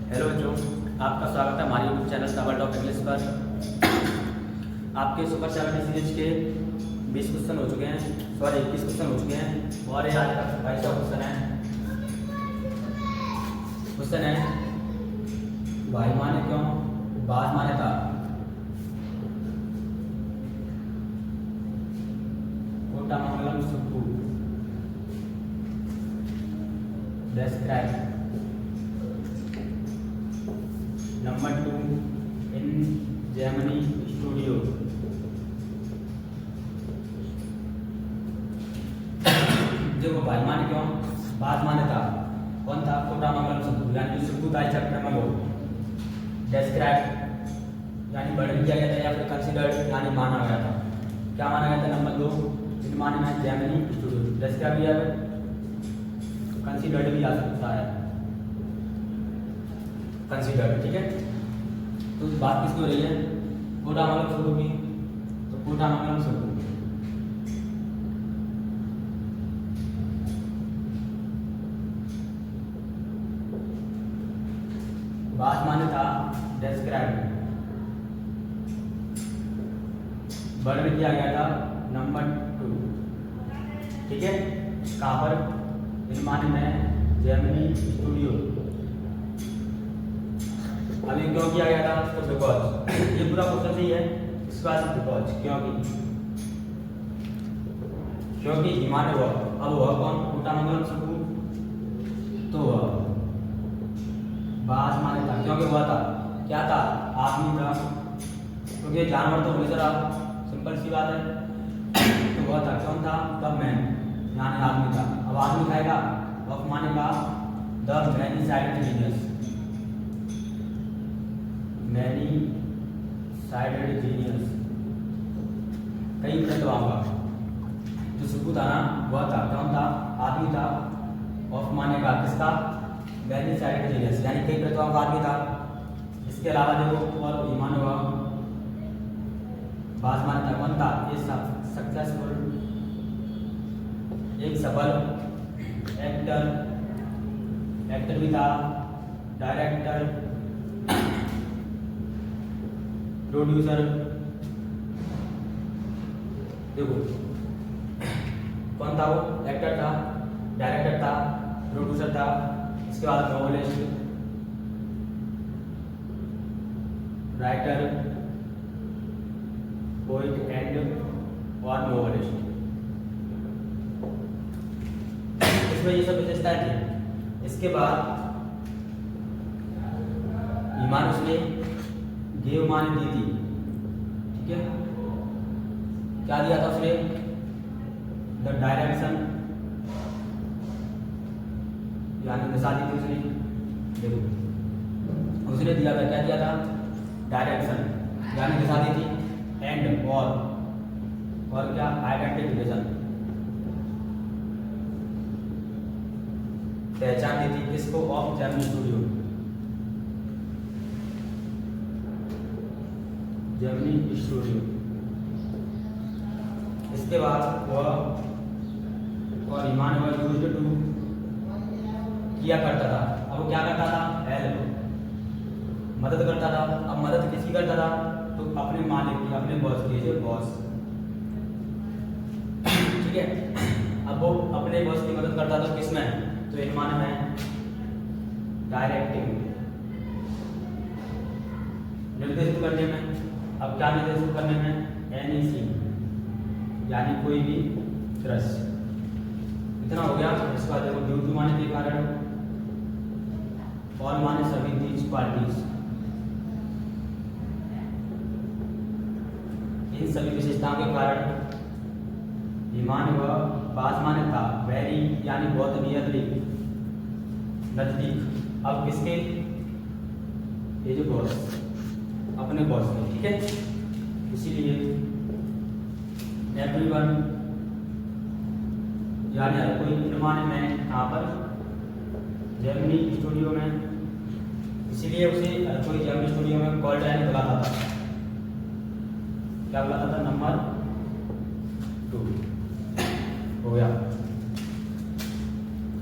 Hello बच्चों, आपका स्वागत है हमारे YouTube channel double top English पर। आपके सुपर 70 सीरीज के 20 क्वेश्चन हो चुके हैं, सॉरी 21 क्वेश्चन हो चुके हैं और ये आज का 22वां क्वेश्चन है। क्वेश्चन है भाई माने क्यों, बात माने था। कोटामंगलम सुब्बू describe नंबर 2 इन जेमिनी स्टूडियो। देखो भाई माने क्यों, बात माने था। कौन था? कोटामंगलम सुब्बू, यानी सुब्बू था चैप्टर में वो। डेस्क्राइब यानी वर्णन किया गया था या फिर कंसीडर्ड यानी माना गया था। क्या माना गया था? नंबर 2 इन माने में जेमिनी स्टूडियो। डेस्क्राइब या कंसीडर्ड भी आ सकता है, कंसीडर्ड। ठीक है, तो बात किसकी हो रही है? कोटामंगलम सुब्बू की। तो कोटामंगलम सुब्बू बात माने था, डेस्क्राइब वर्णन किया गया था। नंबर 2, ठीक है, कहाँ पर? इन माने में जेमिनी स्टूडियो। अभी क्यों किया गया था? तो बिकॉज ये पूरा क्वेश्चन सही है, इसके बाद बिकॉज क्योंकि हिमाने हुआ। अब हुआ कौन? कोटामंगलम सुब्बू। तो बास माने था क्योंकि हुआ था, क्या था? आदमी था, क्योंकि जानवर तो नहीं रहा, सिंपल सी बात है। तो हुआ था, कौन था? द मैन, यानी आदमी था। अब आदमी खाएगा, वफ माने का the many sided genius. Many sided genius, कई प्रतिभाओं का जो सुब्बू था ना, वह था, कौन था? आदमी था। ऑफ माने का किसका? मैनी साइडेड जीनियस, यानी कई प्रतिभाओं का आदमी था। इसके अलावा देखो और ईमान हुआ, बाज माने था, कौन था? ये सक्सेसफुल, एक सफल एक्टर भी था, डायरेक्टर, प्रोड्यूसर। देखो कौन था वो? एक्टर था, डायरेक्टर था, प्रोड्यूसर था। इसके बाद नॉवेलिस्ट, राइटर, पोएट एंड और नॉवेलिस्ट। इसमें ये सब विशेषताएं थी। इसके बाद ईमान उसने गेव मान दी थी, ठीक है। क्या दिया था उसने? द डायरेक्शन, यानी दिशा दी थी उसने। देखो उसने दिया था, क्या दिया था? डायरेक्शन, यानी दिशा दी थी। एंड और क्या? आइडेंटिफिकेशन, पहचान दी थी। किसको? Of Gemini Studio, Gemini studio. इसके बाद वह और ईमान हुआ यूज्ड टू, किया करता था। अब वो क्या करता था? हेल्प, मदद करता था। अब मदद किसकी करता था? तो अपने मालिक की, अपने बॉस की, जो बॉस, ठीक है। अब वो अपने बॉस की मदद करता था किसमें? तो ईमान में डायरेक्टिंग, निर्देशित करने में। अब क्या निर्देशित करने में? एनीथिंग, यानी कोई भी दृश्य। इतना हो गया। इसके बाद देखो ड्यू टू माने के कारण, ऑल माने सभी, दीज क्वालिटीज, इन सभी विशेषताओं के कारण। ईमान व पास माने था, वेरी यानी बहुत, नियरली नजदीक। अब किसके? ये जो बॉस, अपने बॉस के, ठीक है। इसीलिए एवरीवन यानी हर कोई, इनमाने में यहाँ पर जेमिनी स्टूडियो में, इसीलिए उसे हर कोई जेमिनी स्टूडियो में कॉल टाइम बुलाता था। क्या बुलाता था? नंबर 2 हो गया।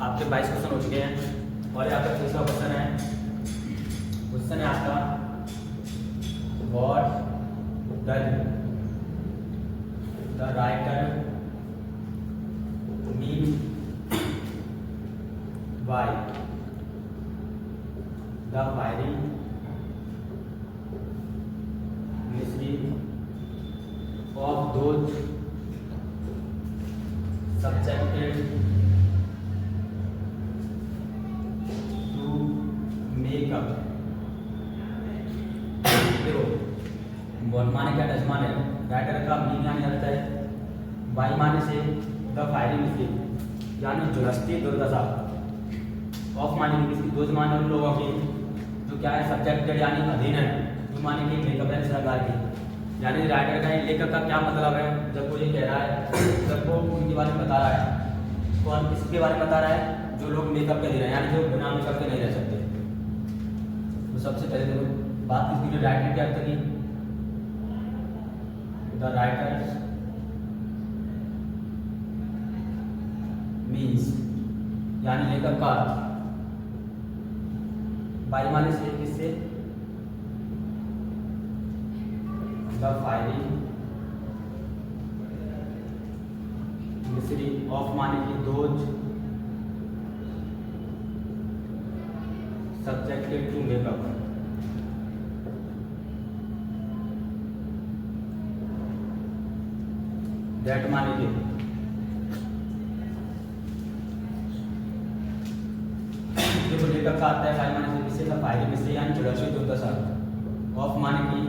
आपके 22 क्वेश्चन हो चुके हैं और यहाँ पर तीसरा क्वेश्चन है the firing mystery of those subjected to makeup. देखो वन माने क्या, डज माने राइटर का मीनिंग यानी अर्थ है, बाई माने से द फायरिंग मिस्ट्री यानी झुलसती दुर्दशा, ऑफ माने की किसकी, दोज माने उन लोगों की जो क्या है सब्जेक्टेड यानी अधीन है, टू माने की मेकअप है श्रृंगार की। यानी राइटर का लेखक का क्या मतलब है जब वो ये कह रहा है, जब वो उनके बारे में बता रहा है, कौन किसके बारे में बता रहा है, जो लोग मेकअप के अधीन है यानी जो बिना मेकअप के नहीं रह सकते। तो सबसे पहले देखो बात किसकी, जो राइटर के अर्थ की, द राइटर्स मीन्स यानी लेखक का, बाई माने से किससे, द फायरिंग मिस्ट्री ऑफ माने की those subjected to makeup. That माने की देखो लेखक का आता है फाइव माने से किससे, द फायरिंग मिस्ट्री यानी झुलसती दुर्दशा, ऑफ माने की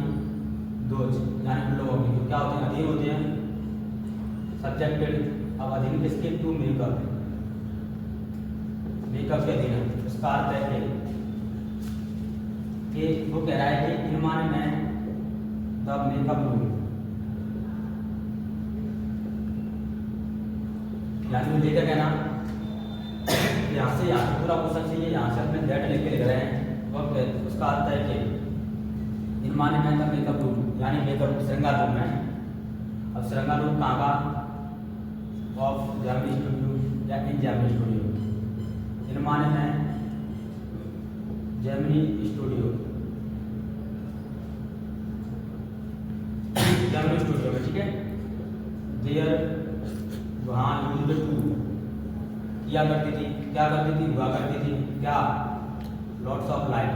दोज यानी उन लोगों की जो क्या होते हैं अधीन होते हैं, सब्जेक्टेड अब अधीन किसके, टू मेकअप, मेकअप के अधीन है। उसका अर्थ है कि वो कह रहा है कि इन माने में द मेकअप रूम यानी वो लेकर कहना यहाँ से यहाँ पूरा क्वेश्चन चाहिए, यहाँ से अपने दैट लेके लिख रहे हैं, वह उसका अर्थ है कि इन माने में द मेकअप रूम यानी मेकअप श्रृंगार रूम है। अब श्रृंगार रूम कहाँ का, ऑफ जेमिनी स्टूडियो या इन जेमिनी स्टूडियो, इन माने में जेमिनी स्टूडियो, जेमिनी स्टूडियो में, ठीक है। देयर वहाँ यूज्ड टू किया करती थी, क्या करती थी, हुआ करती थी क्या, lots of light,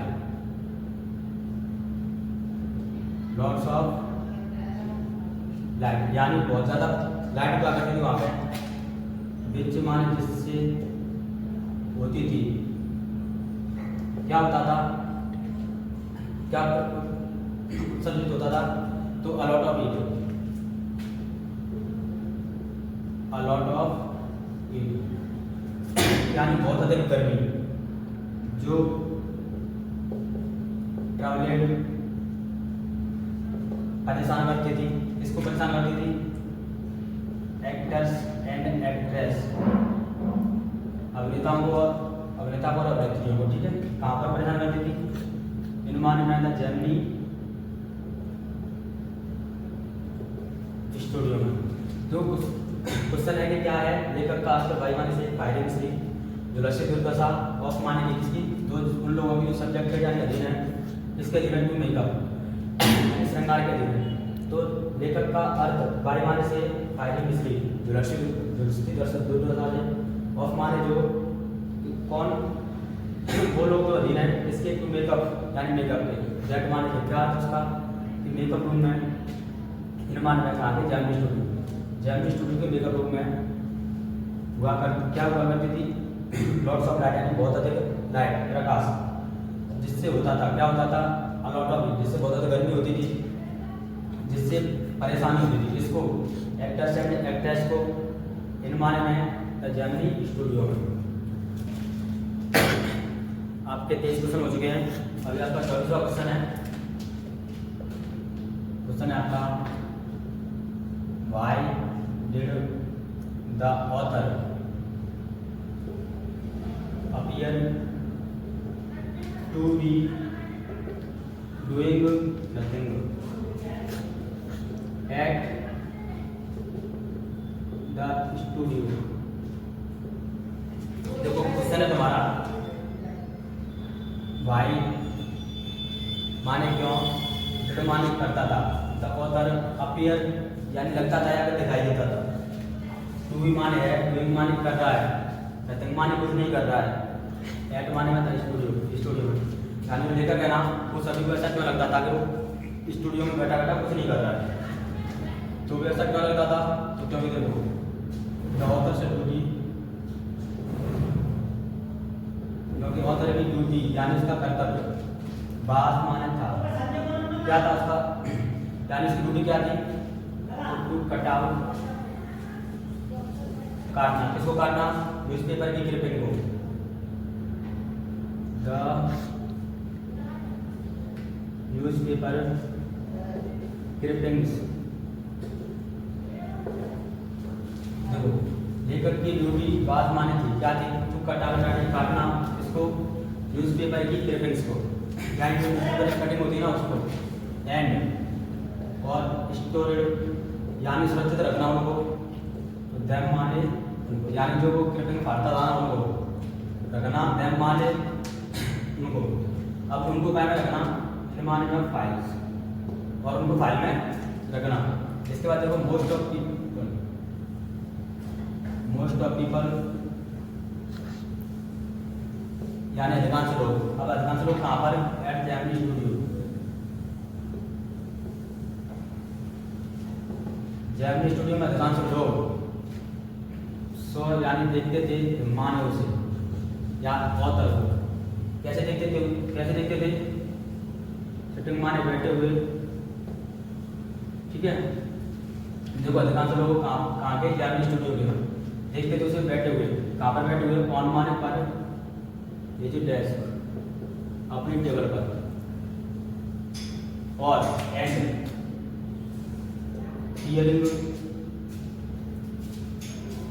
lots of light यानी बहुत ज़्यादा लाइट हुआ करती थी वहाँ पे, विच माने जिससे होती थी, क्या होता था, क्या उत्सर्जित होता था, तो a lot of heat, a lot of heat यानी बहुत अधिक गर्मी जो ट्रैवलेड परेशान करती थी, किसको परेशान करती थी, एक्टर्स एंड एक्ट्रेस, अभिनेताओं को, अभिनेता को और अभिनेत्रियों को, ठीक है। कहाँ पर परेशान करती थी, इन माने में जेमिनी स्टूडियो में। तो क्वेश्चन है कि क्या है, लेखक का आस्कर भाई माने से फायरिंग से झुलसती दुर्दशा, ऑफ माने की किसकी, दो उन लोगों की जो सब्जेक्ट है यानी अधीन है, इसके अधीन टू मेकअप श्रृंगार के अधीन है। तो लेखक का अर्थ बाई माने से फायरिंग मिस्ट्री झुलसती दुर्दशा से, ऑफ माने जो कौन वो लोग जो अधीन है इसके टू मेकअप यानी मेकअप के, दैट माने से क्या अर्थ उसका कि मेकअप रूम में, इन माने में कहा कि जेमिनी स्टूडियो, जेमिनी स्टूडियो के मेकअप रूम में हुआ कर क्या हुआ करती थी, लॉट्स ऑफ लाइट यानी बहुत अधिक लाइट प्रकाश, जिससे होता था क्या होता था, अलॉट ऑफ, जिससे बहुत ज़्यादा गर्मी होती थी, जिससे परेशानी होती थी, किसको, एक्टर्स एंड एक्ट्रेस को, इन माने में द जेमिनी स्टूडियो में। आपके 23 क्वेश्चन हो चुके हैं, अभी आपका 24वां क्वेश्चन है। क्वेश्चन है आपका, why did the author appear to be doing nothing at the studio। देखो क्वेश्चन है तुम्हारा, भाई माने क्यों, डिड माने करता था, द ऑथर अपीयर यानी लगता था या दिखाई देता था, टू भी माने है, डूइंग माने कर रहा है, नथिंग माने कुछ नहीं कर रहा है, एट माने में था स्टूडियो, स्टूडियो में यानी लेखक है ना वो सभी को ऐसा क्यों लगता था कि वो स्टूडियो में बैठा बैठा कुछ नहीं कर रहा है। तो भी ऐसा क्यों लगता था? तो क्योंकि देखो द ऑथर से ड्यूटी, क्योंकि ऑथर की ड्यूटी यानी उसका कर्तव्य बास माने था, क्या था उसका, यानी उसकी ड्यूटी क्या थी? टू कट आउट, काटना। किसको काटना? न्यूज़पेपर की क्लिपिंग को। The newspaper clippings. देखो लेखक की ड्यूटी बात माने थी, क्या थी? टू कट आउट, काटना। इसको न्यूज़पेपर की क्लिपिंग्स को, यानी जो न्यूज़पेपर कटिंग होती है ना उसको। एंड और स्टोरेड यानी सुरक्षित रखना उनको। तो दैम माने उनको, यानी जो वो क्लिपिंग फाड़ता था ना उनको रखना। दैम माने उनको, अब उनको क्या में रखना? इन माने में फाइल्स, और उनको फाइल में रखना। इसके बाद देखो मोस्ट ऑफ पीपल यानी अधिकांश लोग। अब अधिकांश लोग कहाँ पर? At Gemini Studio. Gemini Studio में अधिकांश लोग सो यानी देखते थे माने उसे या ऑथर को। कैसे देखते थे? कैसे देखते थे? सिटिंग माने बैठे हुए, ठीक है। देखो अधिकांश लोग कहाँ के? जेमिनी स्टूडियो के देखते थे उसे बैठे हुए। कहाँ पर बैठे हुए? ऑन माने पर, ये जो डेस्क, अपनी टेबल पर। और एंड हियरिंग,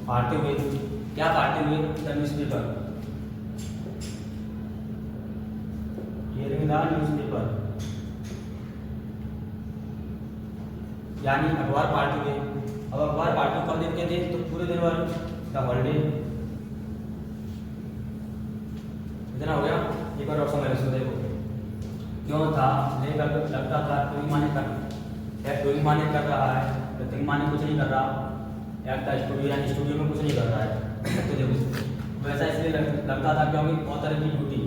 फाड़ते हुए। क्या फाड़ते हुए? The newspaper, hearing the newspaper, यानी अखबार फाड़ते हुए। अब अखबार फाड़ते कब देखते थे? तो पूरे दिन भर, द हॉलीडे। इतना हो गया। एक और ऑप्शन मेरे से देखो, क्यों था? लेखक लगता था कोई माने कर रहा है, प्रत्येक माने कुछ नहीं कर रहा, एक था स्टूडियो यानी स्टूडियो में कुछ नहीं कर रहा है। तो देखो वैसा इसलिए लगता था क्योंकि ऑथर की ड्यूटी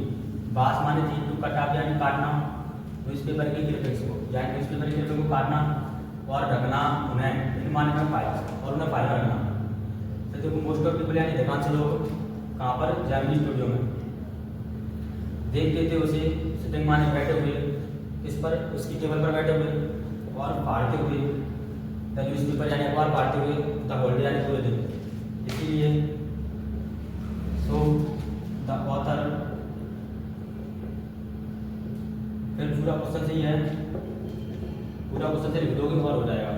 बास माने थी टू कट ऑफ यानी काटना न्यूज़पेपर की क्लिपिंग्स को, यानी न्यूज़पेपर की क्लिपिंग को काटना और रखना उन्हें इन माने में फाइल, और उन्हें फाइल में रखना। तो देखो मोस्ट ऑफ पीपल यानी अधिकांश लोग कहाँ पर? जेमिनी स्टूडियो में देखते थे उसे सिटिंग माने बैठे हुए, इस पर उसकी टेबल पर बैठे हुए और फाड़ते हुए। द न्यूज़पेपर यानी अखबार फाड़ते हुए, द हॉलीडे यानी पूरे दिन। इसीलिए सो द ऑथर, फिर पूरा क्वेश्चन सही है, पूरा क्वेश्चन से लिख दोगे और हो जाएगा।